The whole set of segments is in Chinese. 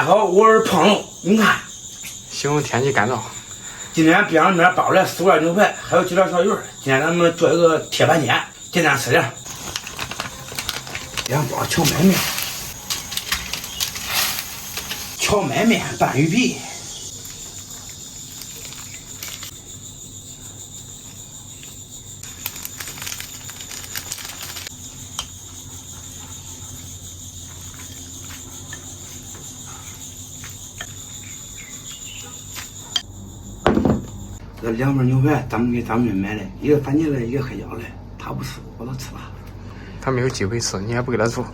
好偶尔碰了。你看，形容天气干燥。今天边上面包了4块牛排，还有几条小鱼。今天咱们做一个铁板煎，简单吃点。2包荞麦面，荞麦面拌鱼皮。这2份牛排，咱们给张军买的，一个番茄的，一个黑椒的，他不吃，我都吃了。他没有机会吃，你还不给他做。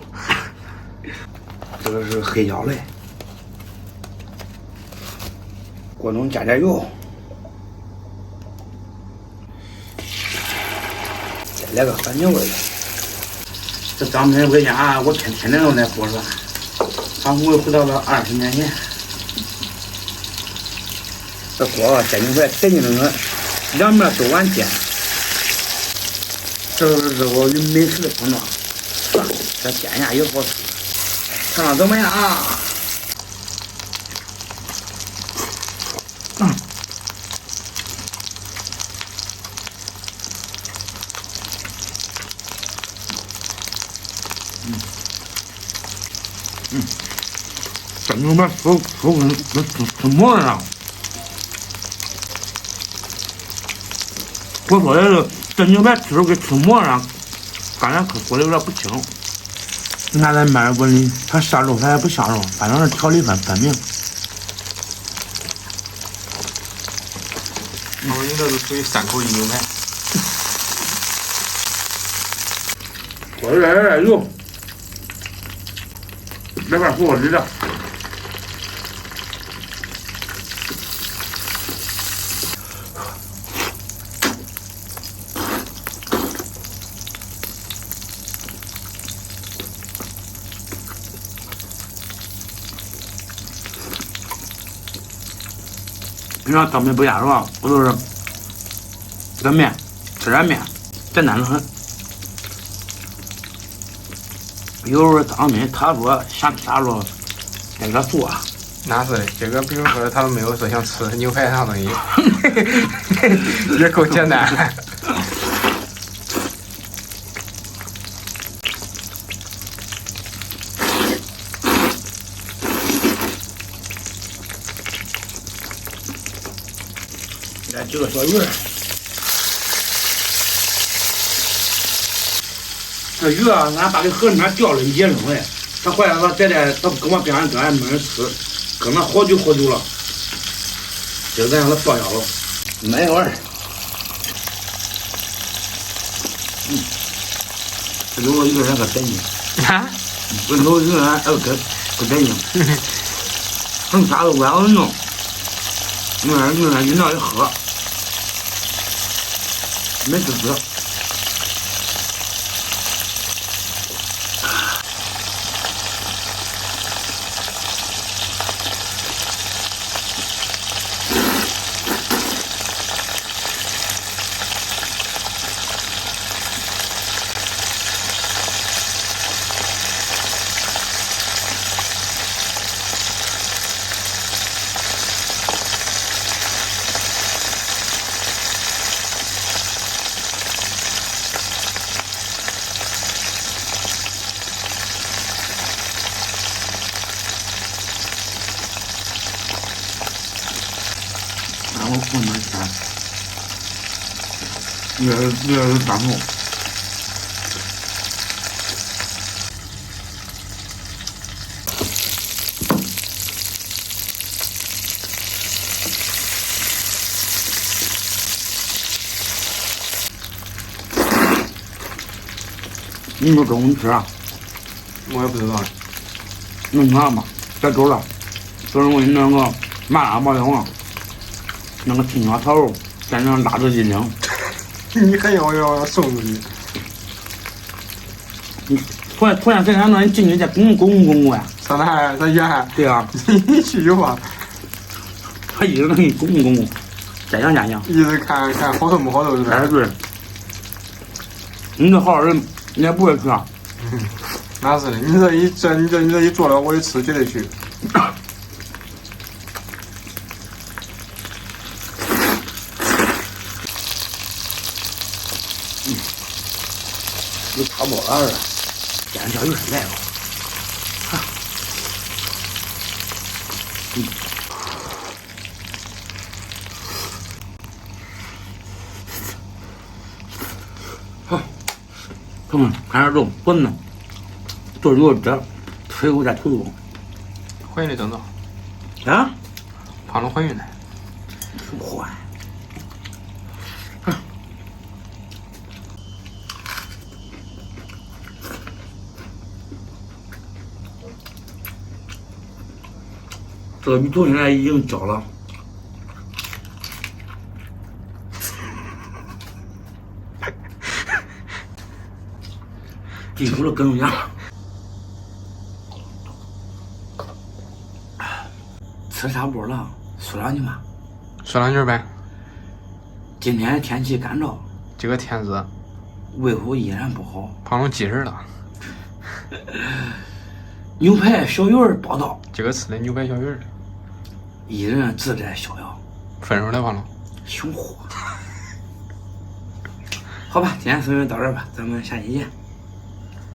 这个是黑椒的，锅中加点油，再来个番茄味的。这张军回家，我天天都来做饭，仿佛回到了20年前。这锅煎牛排得劲了，2面都完煎。这是我与美食的碰撞，这煎下以后，看看怎么样啊？这牛排熟跟馍一样。我说的是，这牛排吃着跟吃馍一样，刚才说的有点不清。拿在面锅里，它下肉它也不下肉，反正是调理分明。我应该是属于3口1牛排。锅里边有点油，来块火里的。平常当面不压是吧？我都是这个面吃点面，简单的很。有时候当面他说想吃啥着，给他做。那是的，这个比如说他都没有说想吃牛排啥东西，也够简单。来几个小鱼，这鱼啊，俺把这河里面钓了一节扔来，他回来他在他跟我边上跟俺没人吃，跟那好久了，今儿咱让他报销了，买一碗。这有我一个人可得劲啊！我有一个人可得劲，剩啥都不让我弄，用饮料一喝。没吃死。我不能吃，越是当头。你说中午吃啊？我也不知道。弄啥吧？别走了，等会儿我给你弄个麻辣爆香，弄个青椒炒肉，蘸上辣子鸡丁。你还要送出去？你突然这两段你进去再公呀？上哪儿？上远？对啊。你去有吧？他一直给你公，加酱。一直看好受不好受是吧？哎对。你这好人，你也不会吃啊。那是的，你这一做了，我一吃绝对去。又淘宝了，煎条又是来了。好，哥们，看点肉滚呢，做牛肉汁，吹口再吐吐。怀孕的等到。啊？胖了怀孕了。坏。这个鱼头现在已经焦了，地主的跟样。吃差不多了，说两句吧。说两句呗。今天天气干燥，这个天热，胃口依然不好。胖成鸡人了。牛排小鱼儿报道。这个吃的牛排小鱼儿。一人自在逍遥。分手了，胖龙。熊货。好吧，今天视频到这儿吧，咱们下期见。